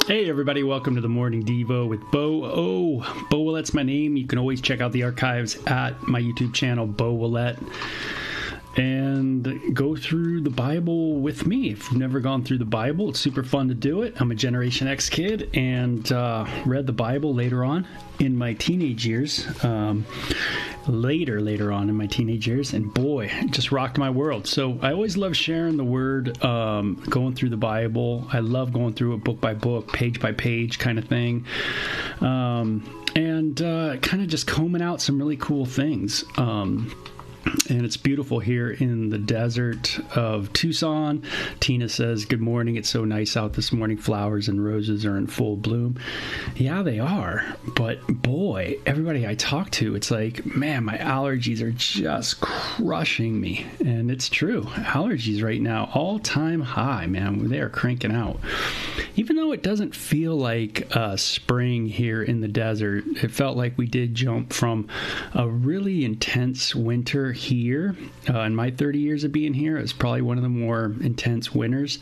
Hey everybody, welcome to the Morning Devo with Bo. Bo Willette's my name. You can always check out the archives at my YouTube channel, Bo Willette, and go through the Bible with me. If you've never gone through the Bible, it's super fun to do it. I'm a Generation X kid and read the Bible later on in my teenage years. Later on in my teenage years, and boy, it just rocked my world. So I always love sharing the word, going through the Bible. I love going through it book by book, page by page kind of thing, and kind of just combing out some really cool things. And it's beautiful here in the desert of Tucson. Tina says, good morning. It's so nice out this morning. Flowers and roses are in full bloom. Yeah, they are. But boy, everybody I talk to, it's like, man, my allergies are just crushing me. And it's true. Allergies right now, all-time high, man. They are cranking out. even though it doesn't feel like spring here in the desert, it felt like we did jump from a really intense winter here. In my 30 years of being here, it's probably one of the more intense winters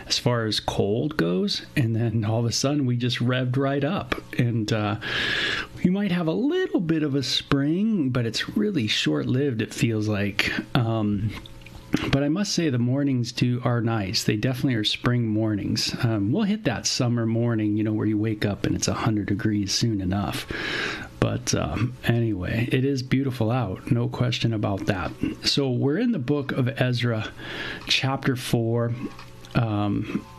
as far as cold goes. And then all of a sudden we just revved right up. And we might have a little bit of a spring, but it's really short-lived, it feels like. But I must say the mornings are nice. They definitely are spring mornings. We'll hit that summer morning, where you wake up and it's 100 degrees soon enough. But anyway, it is beautiful out. No question about that. So we're in the book of Ezra, chapter 4.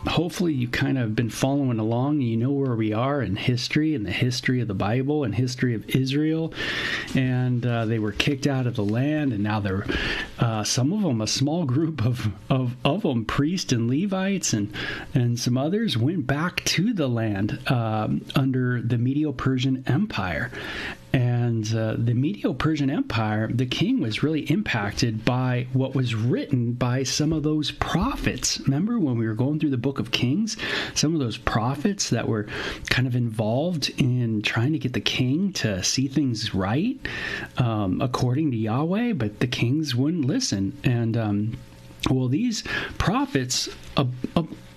Hopefully you kind of been following along and you know where we are in history and the history of the Bible and history of Israel. And they were kicked out of the land, and now they're some of them, a small group of them, priests and Levites and some others, went back to the land under the Medo-Persian Empire. And the Medo-Persian Empire, the king was really impacted by what was written by some of those prophets. Remember when we were going through the book of Kings? Some of those prophets that were kind of involved in trying to get the king to see things right according to Yahweh, but the kings wouldn't listen. And well, these prophets,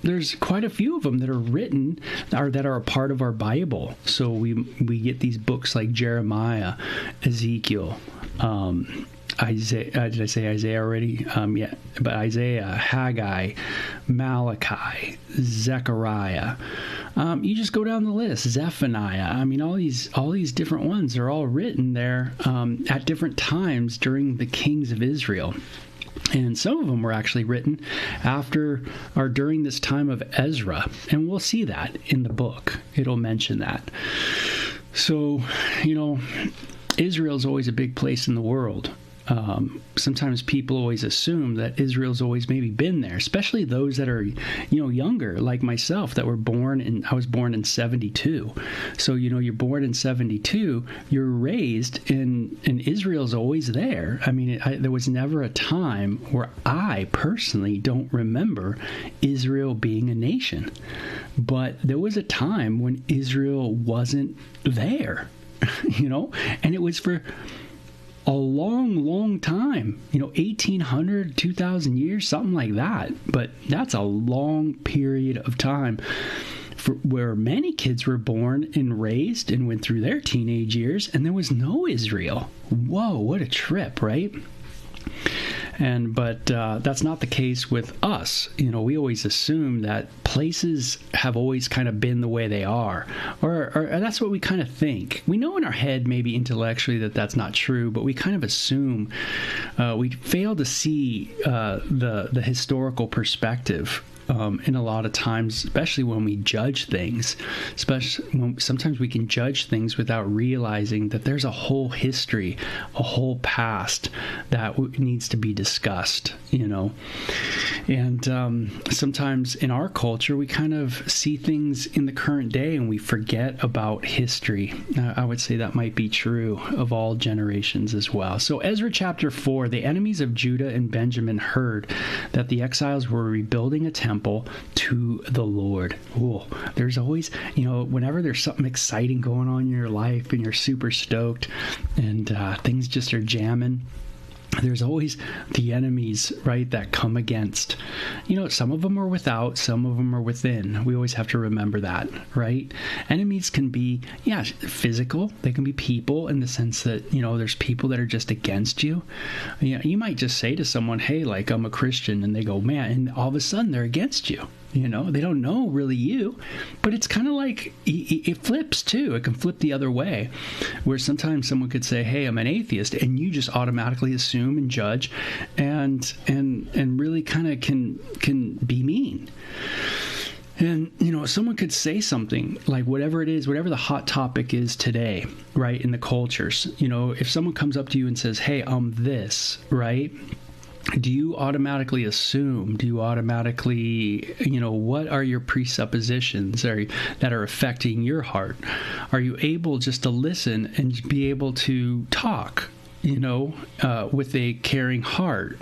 there's quite a few of them that are written that are a part of our Bible. So we get these books like Jeremiah, Ezekiel, Isaiah. Did I say Isaiah already? Yeah, but Isaiah, Haggai, Malachi, Zechariah. You just go down the list. Zephaniah. I mean, all these different ones are all written there at different times during the kings of Israel. And some of them were actually written after or during this time of Ezra. And we'll see that in the book. It'll mention that. So, Israel's always a big place in the world. Sometimes people always assume that Israel's always maybe been there, especially those that are, younger, like myself, that were I was born in 72. So, you're born in 72, you're raised and Israel's always there. I mean, there was never a time where I personally don't remember Israel being a nation. But there was a time when Israel wasn't there, and it was for a long time, 1,800, 2,000 years, something like that. But that's a long period of time where many kids were born and raised and went through their teenage years, and there was no Israel. Whoa, what a trip, right? But that's not the case with us. We always assume that places have always kind of been the way they are, or that's what we kind of think. We know in our head, maybe intellectually, that that's not true, but we kind of assume. We fail to see the historical perspective. In a lot of times, especially when we judge things, sometimes we can judge things without realizing that there's a whole history, a whole past that needs to be discussed, And sometimes in our culture, we kind of see things in the current day and we forget about history. I would say that might be true of all generations as well. So Ezra chapter 4, the enemies of Judah and Benjamin heard that the exiles were rebuilding a temple to the Lord. Oh, there's always, whenever there's something exciting going on in your life and you're super stoked and things just are jamming, there's always the enemies, right, that come against. Some of them are without, some of them are within. We always have to remember that, right? Enemies can be, physical. They can be people in the sense that, there's people that are just against you. You might just say to someone, hey, like, I'm a Christian, and they go, man, and all of a sudden they're against you. They don't know really you, but it's kind of like it flips too. It can flip the other way, where sometimes someone could say, hey, I'm an atheist, and you just automatically assume and judge and really kind of can be mean. And, someone could say something like whatever it is, whatever the hot topic is today, right, in the cultures. If someone comes up to you and says, hey, this, right? Do you automatically assume? Do you automatically, what are your presuppositions that are affecting your heart? Are you able just to listen and be able to talk, with a caring heart?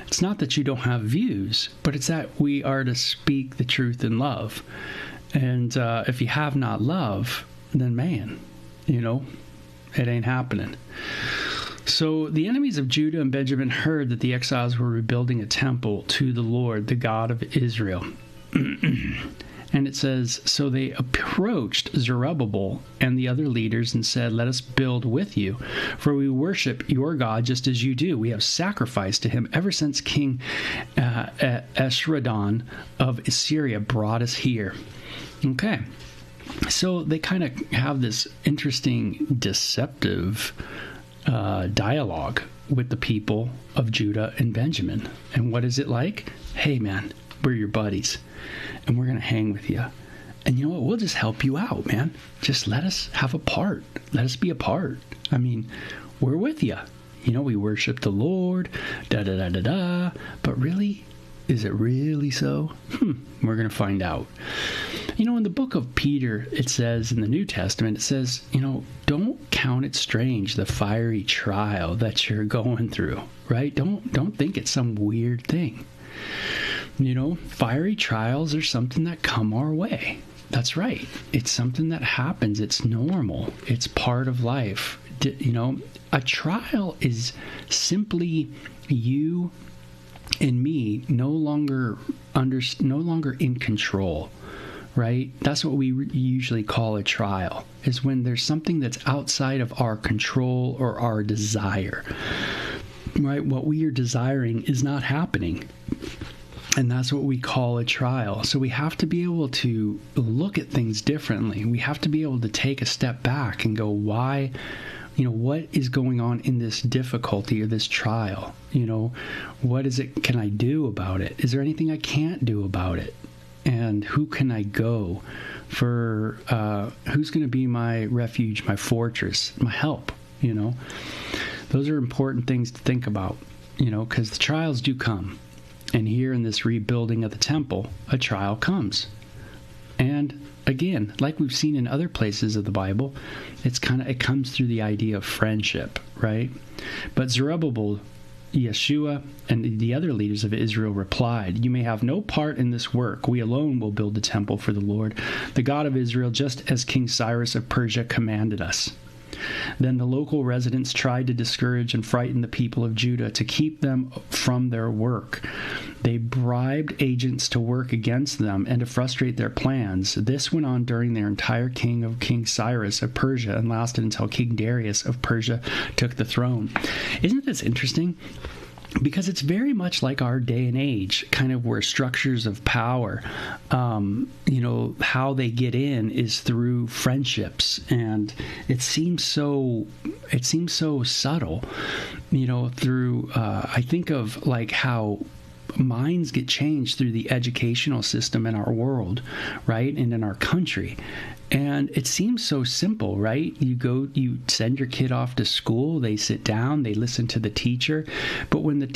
It's not that you don't have views, but it's that we are to speak the truth in love. And if you have not love, then man, it ain't happening. So the enemies of Judah and Benjamin heard that the exiles were rebuilding a temple to the Lord, the God of Israel. And it says, so they approached Zerubbabel and the other leaders and said, let us build with you, for we worship your God just as you do. We have sacrificed to him ever since King Esarhaddon of Assyria brought us here. Okay. So they kind of have this interesting, deceptive dialogue with the people of Judah and Benjamin. And what is it like? Hey, man, we're your buddies, and we're going to hang with you. And you know what? We'll just help you out, man. Just let us have a part. Let us be a part. I mean, we're with you. We worship the Lord, da-da-da-da-da. But really, is it really so? We're going to find out. In the book of Peter, it says, in the New Testament, it says, don't count it strange, the fiery trial that you're going through, right? Don't think it's some weird thing. Fiery trials are something that come our way. That's right. It's something that happens. It's normal. It's part of life. A trial is simply you and me no longer in control, right? That's what we usually call a trial, is when there's something that's outside of our control or our desire, right? What we are desiring is not happening. And that's what we call a trial. So we have to be able to look at things differently. We have to be able to take a step back and go, why, what is going on in this difficulty or this trial? What is it can I do about it? Is there anything I can't do about it? And who can I go for? Who's going to be my refuge, my fortress, my help? Those are important things to think about, because the trials do come. And here in this rebuilding of the temple, a trial comes. And again, like we've seen in other places of the Bible, it comes through the idea of friendship, right? But Zerubbabel, Yeshua, and the other leaders of Israel replied, you may have no part in this work. We alone will build the temple for the Lord, the God of Israel, just as King Cyrus of Persia commanded us. Then the local residents tried to discourage and frighten the people of Judah to keep them from their work. They bribed agents to work against them and to frustrate their plans. This went on during their entire King Cyrus of Persia and lasted until King Darius of Persia took the throne. Isn't this interesting? Because it's very much like our day and age, kind of where structures of power, how they get in is through friendships, and it seems so subtle, through, I think of like how minds get changed through the educational system in our world, right? And in our country. And it seems so simple, right? You send your kid off to school, they sit down, they listen to the teacher. But when the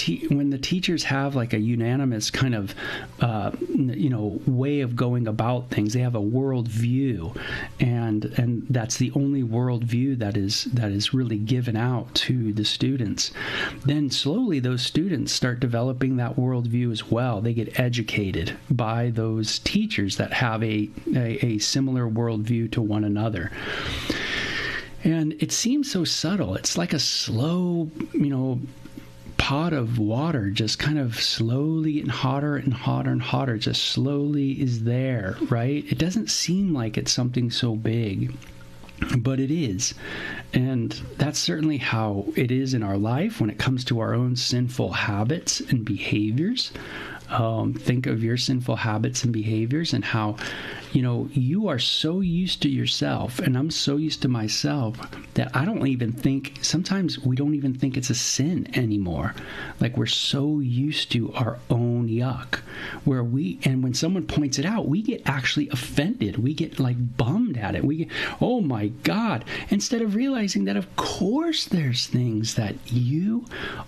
teachers have like a unanimous kind of, way of going about things, they have a world view, and that's the only world view that is really given out to the students. Then slowly those students start developing that world view as well. They get educated by those teachers that have a similar world view to one another. And it seems so subtle. It's like a slow, pot of water, just kind of slowly getting hotter and hotter and hotter, just slowly is there, right? It doesn't seem like it's something so big, but it is. And that's certainly how it is in our life when it comes to our own sinful habits and behaviors. Think of your sinful habits and behaviors and how, you are so used to yourself, and I'm so used to myself that sometimes we don't even think it's a sin anymore. Like we're so used to our own yuck, and when someone points it out, we get actually offended. We get like bummed at it. We get, oh my God, instead of realizing that of course there's things that you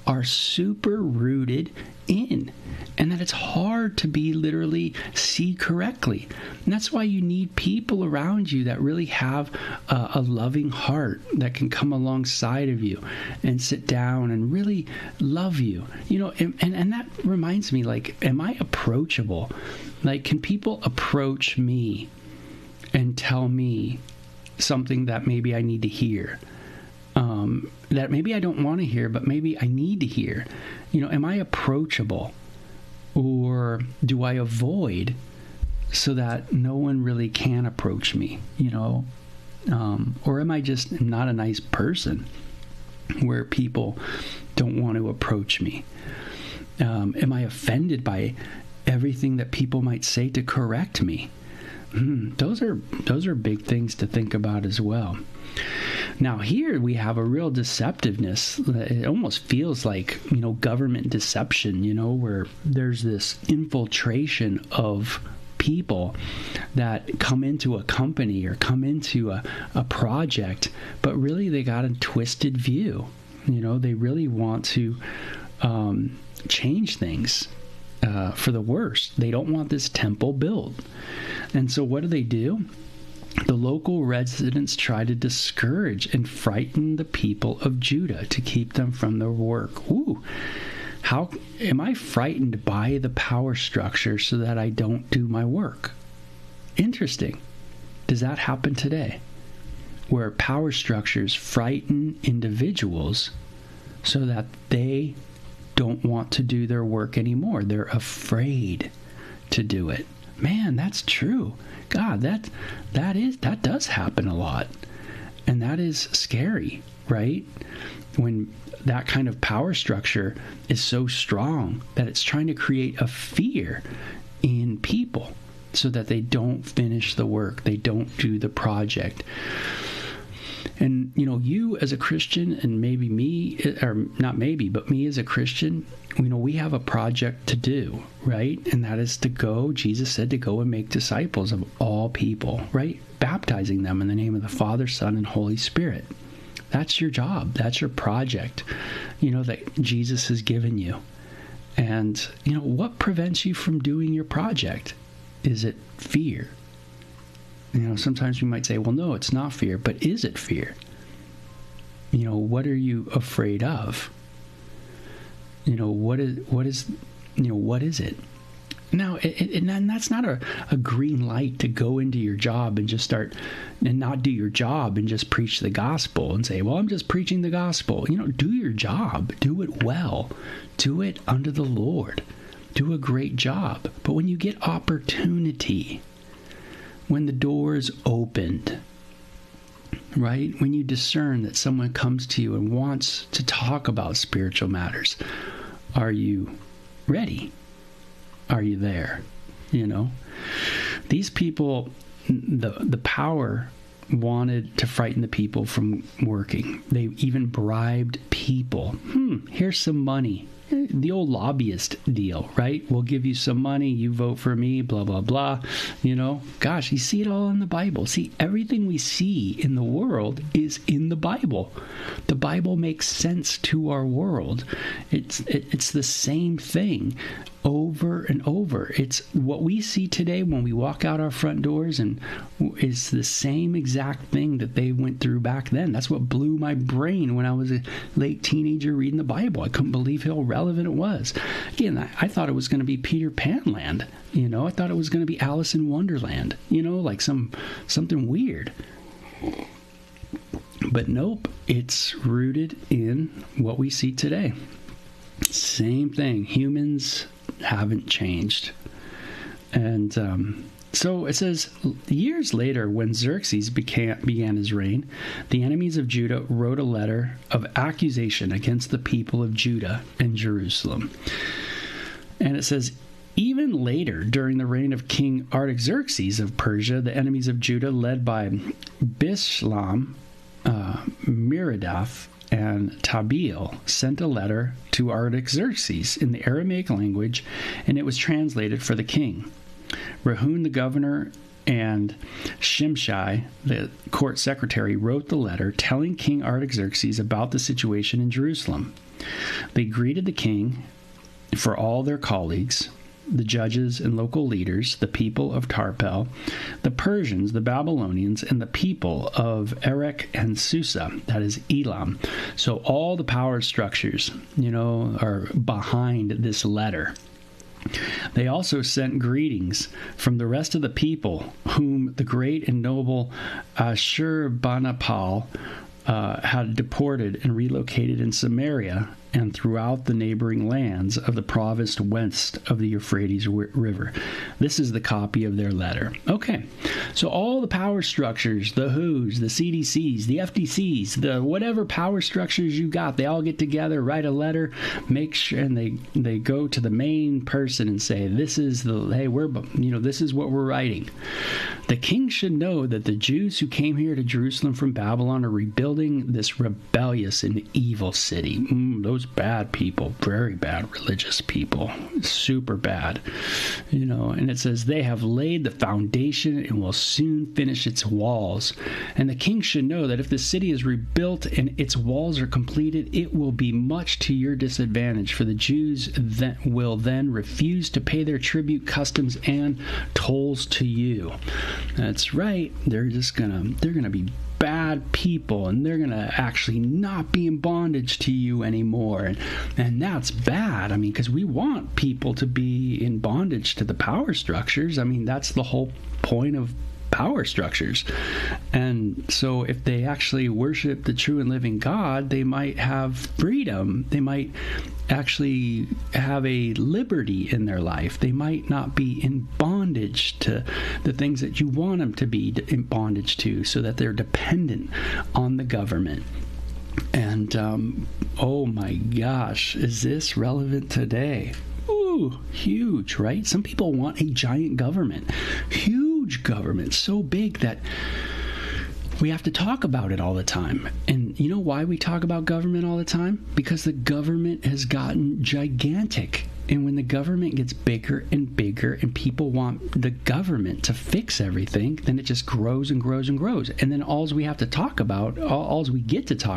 are super rooted in, and that it's hard to literally see correctly. And that's why you need people around you that really have a loving heart that can come alongside of you and sit down and really love you. And that reminds me, like, am I approachable? Like, can people approach me and tell me something that maybe I need to hear, that maybe I don't want to hear, but maybe I need to hear. Am I approachable, or do I avoid so that no one really can approach me, or am I just not a nice person where people don't want to approach me? Am I offended by everything that people might say to correct me? Those are big things to think about as well. Now here we have a real deceptiveness. It almost feels like, government deception, where there's this infiltration of people that come into a company or come into a project, but really they got a twisted view. They really want to change things for the worse. They don't want this temple built. And so what do? The local residents try to discourage and frighten the people of Judah to keep them from their work. Ooh, how am I frightened by the power structure so that I don't do my work? Interesting. Does that happen today? Where power structures frighten individuals so that they don't want to do their work anymore. They're afraid to do it. Man, that's true. God, that does happen a lot. And that is scary, right? When that kind of power structure is so strong that it's trying to create a fear in people so that they don't finish the work, they don't do the project. And, you as a Christian, and maybe me, or not maybe, but me as a Christian, we have a project to do, right? And that is to go, Jesus said, to go and make disciples of all people, right? Baptizing them in the name of the Father, Son, and Holy Spirit. That's your job. That's your project, that Jesus has given you. And, what prevents you from doing your project? Is it fear? Sometimes we might say, well, no, it's not fear, but is it fear? What are you afraid of? What is it? Now, and that's not a green light to go into your job and just start and not do your job and just preach the gospel and say, well, I'm just preaching the gospel. Do your job. Do it well. Do it unto the Lord. Do a great job. But when you get opportunity, when the door is opened, right? When you discern that someone comes to you and wants to talk about spiritual matters, are you ready? Are you there? These people, the power wanted to frighten the people from working. They even bribed people. Here's some money. The old lobbyist deal, right? We'll give you some money, you vote for me, blah, blah, blah. Gosh, you see it all in the Bible. See, everything we see in the world is in the Bible. The Bible makes sense to our world. It's the same thing over and over. It's what we see today when we walk out our front doors, and is the same exact thing that they went through back then. That's what blew my brain when I was a late teenager reading the Bible. I couldn't believe how relevant it was. Again, I thought it was going to be Peter Pan land. I thought it was going to be Alice in Wonderland. Like something weird. But nope, it's rooted in what we see today. Same thing. Humans haven't changed. And so it says, years later, when Xerxes began his reign, the enemies of Judah wrote a letter of accusation against the people of Judah and Jerusalem. And it says, even later, during the reign of King Artaxerxes of Persia, the enemies of Judah, led by Bishlam, Miridath, and Tabeel, sent a letter to Artaxerxes in the Aramaic language, and it was translated for the king. Rehum the governor and Shimshai, the court secretary, wrote the letter telling King Artaxerxes about the situation in Jerusalem. They greeted the king for all their colleagues, the judges and local leaders, the people of Tarpel, the Persians, the Babylonians, and the people of Erech and Susa, that is Elam. So all the power structures, are behind this letter. They also sent greetings from the rest of the people, whom the great and noble Ashurbanipal had deported and relocated in Samaria and throughout the neighboring lands of the province west of the Euphrates River. This is the copy of their letter. Okay, so all the power structures, the WHOs, the CDCs, the FDCs, the whatever power structures you got, they all get together, write a letter, make sure, and they go to the main person and say, this is this is what we're writing. The king should know that the Jews who came here to Jerusalem from Babylon are rebuilding this rebellious and evil city. Those bad people, very bad religious people, super bad, and it says they have laid the foundation and will soon finish its walls. And the king should know that if the city is rebuilt and its walls are completed, it will be much to your disadvantage, for the Jews will then refuse to pay their tribute, customs, and tolls to you. That's right. They're gonna be bad people, and they're going to actually not be in bondage to you anymore. And that's bad. I mean, because we want people to be in bondage to the power structures. I mean, that's the whole point of power structures. And so if they actually worship the true and living God, they might have freedom. They might actually have a liberty in their life. They might not be in bondage to the things that you want them to be in bondage to, so that they're dependent on the government. And oh my gosh, is this relevant today? Ooh, huge, right? Some people want a giant government, huge government, so big that we have to talk about it all the time. And you know why we talk about government all the time? Because the government has gotten gigantic. And when the government gets bigger and bigger and people want the government to fix everything, then it just grows and grows and grows. And then all we get to talk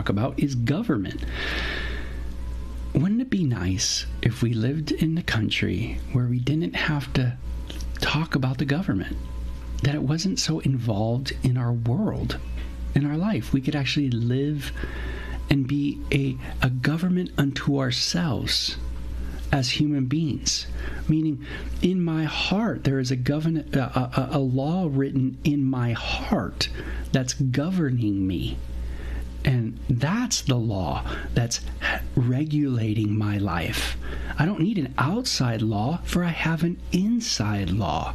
about is government. Wouldn't it be nice if we lived in a country where we didn't have to talk about the government? That it wasn't so involved in our world, in our life. We could actually live and be a government unto ourselves as human beings. Meaning, in my heart, there is a law written in my heart that's governing me. And that's the law that's regulating my life. I don't need an outside law, for I have an inside law.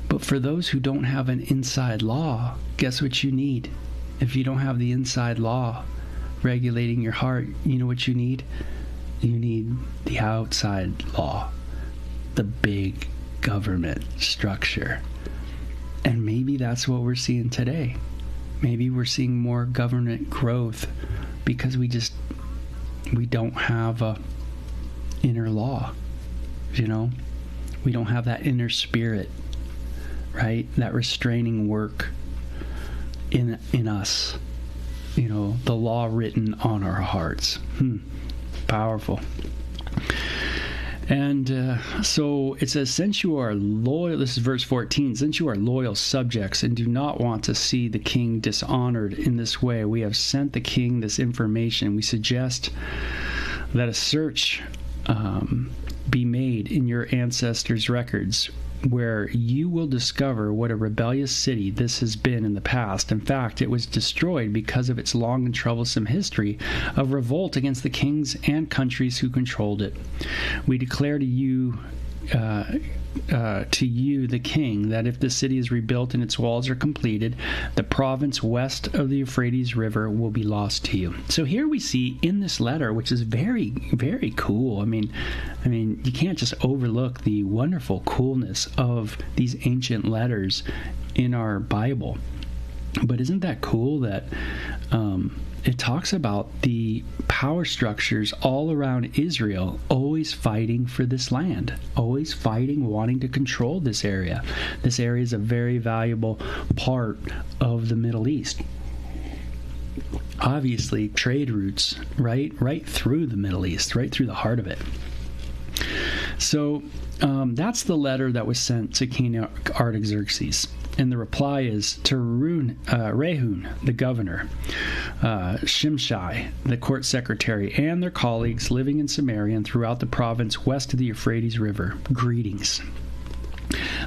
But for those who don't have an inside law, guess what you need? If you don't have the inside law regulating your heart, you know what you need? You need the outside law, the big government structure. And maybe that's what we're seeing today. Maybe we're seeing more government growth because we don't have a inner law, We don't have that inner spirit, right? That restraining work in us, the law written on our hearts. Powerful. And so it says, since you are loyal, this is verse 14, since you are loyal subjects and do not want to see the king dishonored in this way, we have sent the king this information. We suggest that a search be made in your ancestors' records, where you will discover what a rebellious city this has been in the past. In fact, it was destroyed because of its long and troublesome history of revolt against the kings and countries who controlled it. We declare to you, the king, that if the city is rebuilt and its walls are completed, the province west of the Euphrates River will be lost to you. So here we see in this letter, which is very, very cool. I mean, you can't just overlook the wonderful coolness of these ancient letters in our Bible. But isn't that cool that it talks about the power structures all around Israel always fighting for this land, always fighting, wanting to control this area. This area is a very valuable part of the Middle East. Obviously, trade routes right through the Middle East, right through the heart of it. So that's the letter that was sent to King Artaxerxes. And the reply is to Rehum, the governor. Shimshai, the court secretary, and their colleagues living in Samaria and throughout the province west of the Euphrates River. Greetings.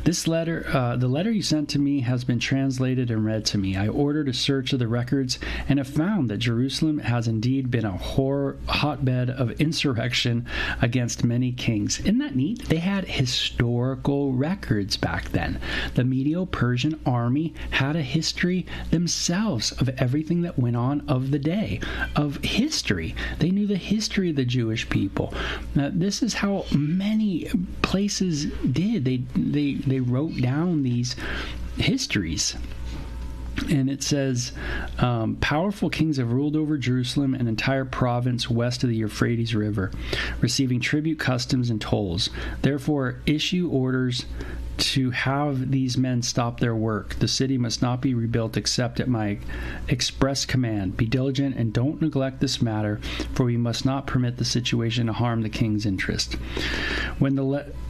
This letter, the letter you sent to me, has been translated and read to me. I ordered a search of the records and have found that Jerusalem has indeed been a hotbed of insurrection against many kings. Isn't that neat? They had historical records back then. The Medo-Persian army had a history themselves of everything that went on of the day, of history. They knew the history of the Jewish people. Now, this is how many places did. They wrote down these histories. And it says, powerful kings have ruled over Jerusalem and entire province west of the Euphrates River, receiving tribute, customs, and tolls. Therefore, issue orders to have these men stop their work. The city must not be rebuilt except at my express command. Be diligent and don't neglect this matter, for we must not permit the situation to harm the king's interest.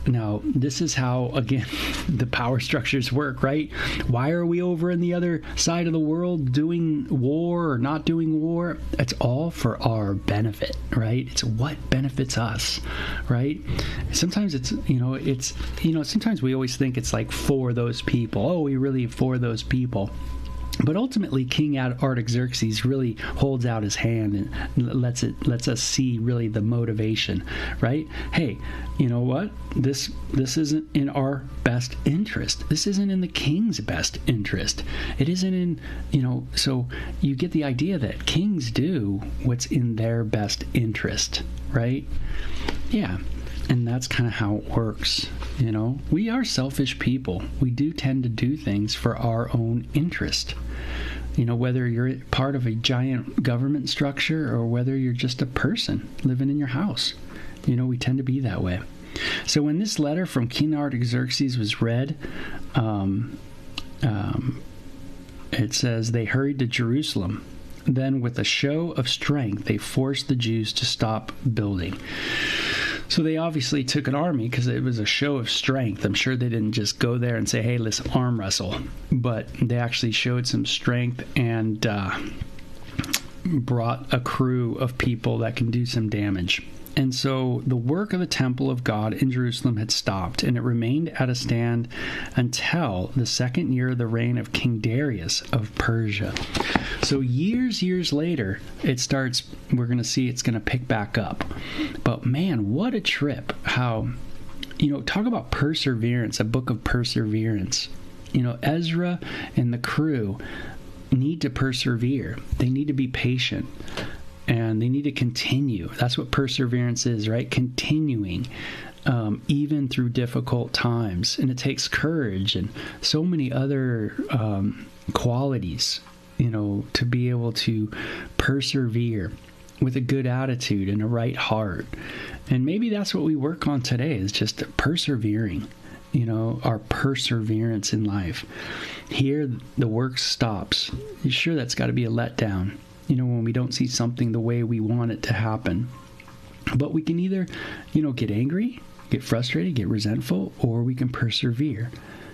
Now, this is how, again, the power structures work, right? Why are we over in the other side of the world doing war or not doing war? It's all for our benefit, right? It's what benefits us, right? Sometimes sometimes we always think it's like for those people. Oh, we really for those people. But ultimately, King Artaxerxes really holds out his hand and lets us see really the motivation, right? Hey, you know what? This isn't in our best interest. This isn't in the king's best interest. It isn't in, so you get the idea that kings do what's in their best interest, right? Yeah. And that's kind of how it works. We are selfish people. We do tend to do things for our own interest. Whether you're part of a giant government structure or whether you're just a person living in your house. We tend to be that way. So when this letter from King Artaxerxes was read, it says, they hurried to Jerusalem. Then with a show of strength, they forced the Jews to stop building. So they obviously took an army because it was a show of strength. I'm sure they didn't just go there and say, hey, let's arm wrestle. But they actually showed some strength and brought a crew of people that can do some damage. And so the work of the temple of God in Jerusalem had stopped, and it remained at a stand until the second year of the reign of King Darius of Persia. So years later, we're going to see it's going to pick back up. But man, what a trip. How, talk about perseverance, a book of perseverance. Ezra and the crew need to persevere. They need to be patient. And they need to continue. That's what perseverance is, right? Continuing, even through difficult times. And it takes courage and so many other qualities, to be able to persevere with a good attitude and a right heart. And maybe that's what we work on today, is just persevering, our perseverance in life. Here, the work stops. Sure, that's got to be a letdown. When we don't see something the way we want it to happen. But we can either, get angry, get frustrated, get resentful, or we can persevere.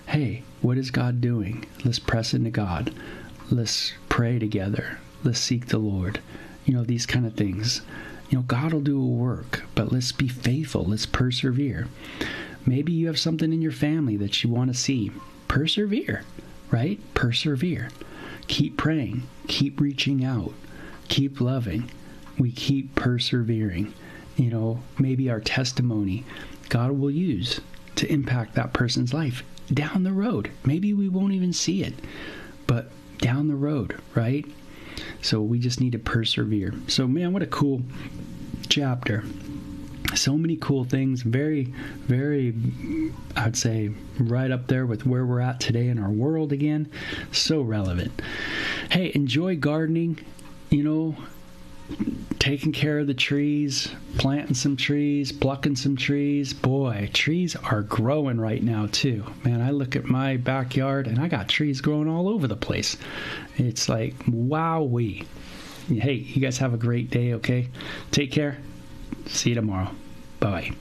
Hey, what is God doing? Let's press into God. Let's pray together. Let's seek the Lord. These kind of things. God will do a work, but let's be faithful. Let's persevere. Maybe you have something in your family that you want to see. Persevere, right? Persevere. Keep praying. Keep reaching out. Keep loving. We keep persevering. Maybe our testimony God will use to impact that person's life down the road. Maybe we won't even see it, but down the road, right? So we just need to persevere. So man, what a cool chapter. So many cool things. Very, very, I'd say, right up there with where we're at today in our world again. So relevant. Hey, enjoy gardening, taking care of the trees, planting some trees, plucking some trees. Boy, trees are growing right now too. Man, I look at my backyard and I got trees growing all over the place. It's like, wowee. Hey, you guys have a great day, okay? Take care. See you tomorrow. Bye-bye.